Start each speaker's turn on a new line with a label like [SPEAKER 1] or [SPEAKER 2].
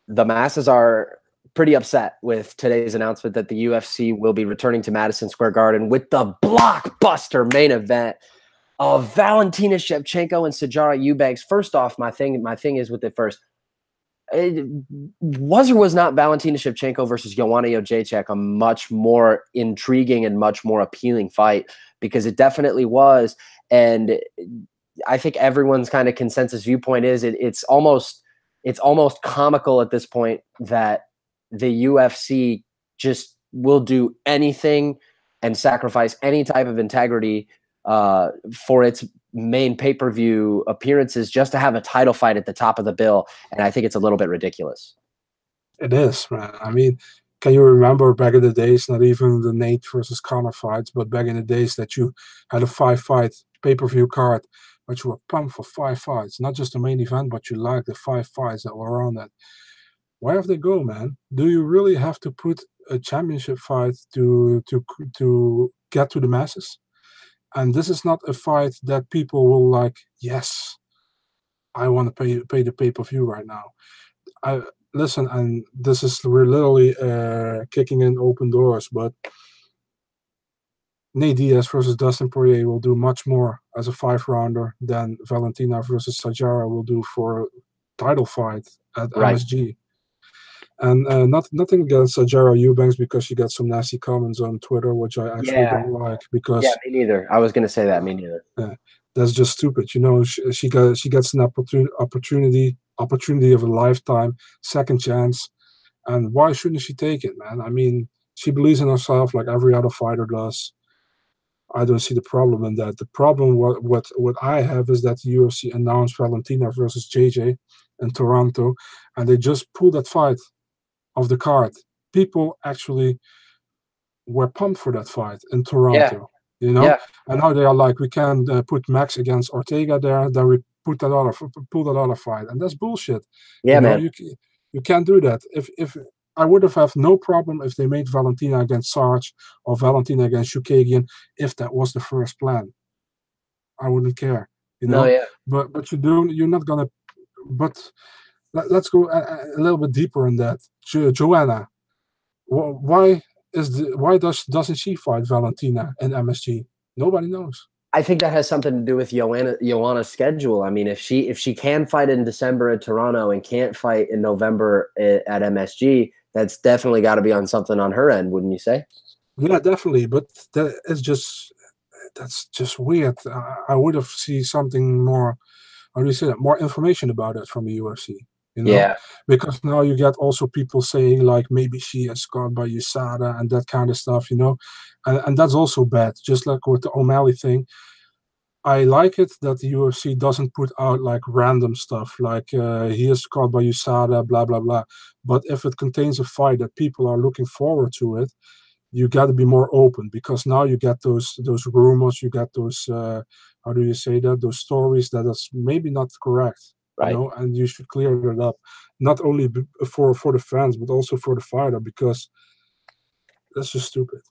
[SPEAKER 1] the masses are pretty upset with today's announcement that the UFC will be returning to Madison Square Garden with the blockbuster main event of Valentina Shevchenko and Sijara Eubanks. First off, my thing is with it first. It was or was not Valentina Shevchenko versus Joanna Jędrzejczyk a much more intriguing and much more appealing fight? Because it definitely was. And I think everyone's kind of consensus viewpoint is it's almost comical at this point that the UFC just will do anything and sacrifice any type of integrity for its main pay-per-view appearances just to have a title fight at the top of the bill. And I think it's a little bit ridiculous.
[SPEAKER 2] It is, man. I mean, can you remember back in the days, not even the Nate versus Conor fights, but back in the days that you had a 5-fight pay-per-view card, but you were pumped for 5 fights, not just the main event, but you liked the 5 fights that were on that. Where have they go, man? Do you really have to put a championship fight to get to the masses? And this is not a fight that people will like, yes, I want to pay the pay-per-view right now. Listen, and this is literally kicking in open doors, but Nate Diaz versus Dustin Poirier will do much more as a 5-rounder than Valentina versus Sijara will do for a title fight at MSG. And nothing against Sijara Eubanks because she got some nasty comments on Twitter, which I actually don't like. Because
[SPEAKER 1] me neither. I was going to say that. Me neither.
[SPEAKER 2] That's just stupid. You know, she gets an opportunity of a lifetime, second chance, and why shouldn't she take it, man? I mean, she believes in herself like every other fighter does. I don't see the problem in that. The problem what I have is that the UFC announced Valentina versus JJ in Toronto, and they just pulled that fight of the card. People actually were pumped for that fight in Toronto, you know. And now they are like, we can put Max against Ortega there, then we pull that other fight, and that's bullshit.
[SPEAKER 1] Yeah, man.
[SPEAKER 2] You can't do that. If I would have no problem if they made Valentina against Sarge or Valentina against Shukagian if that was the first plan. I wouldn't care, you know. But you're not gonna. But let's go a little bit deeper in that. Joanna, why doesn't she fight Valentina in MSG? Nobody knows.
[SPEAKER 1] I think that has something to do with Joanna's schedule. I mean, if she can fight in December at Toronto and can't fight in November at MSG, that's definitely got to be on something on her end, wouldn't you say?
[SPEAKER 2] Yeah, definitely. But that's just weird. I would have seen something more. How do you say that? More information about it from the UFC. You know? Because now you get also people saying like maybe she is scored by USADA and that kind of stuff, you know, and that's also bad. Just like with the O'Malley thing, I like it that the UFC doesn't put out like random stuff like he is scored by USADA, blah blah blah. But if it contains a fight that people are looking forward to it, you got to be more open because now you get those rumors, you get those how do you say that? Those stories that is maybe not correct.
[SPEAKER 1] Right.
[SPEAKER 2] You know, and you should clear it up, not only for the fans, but also for the fighter, because that's just stupid.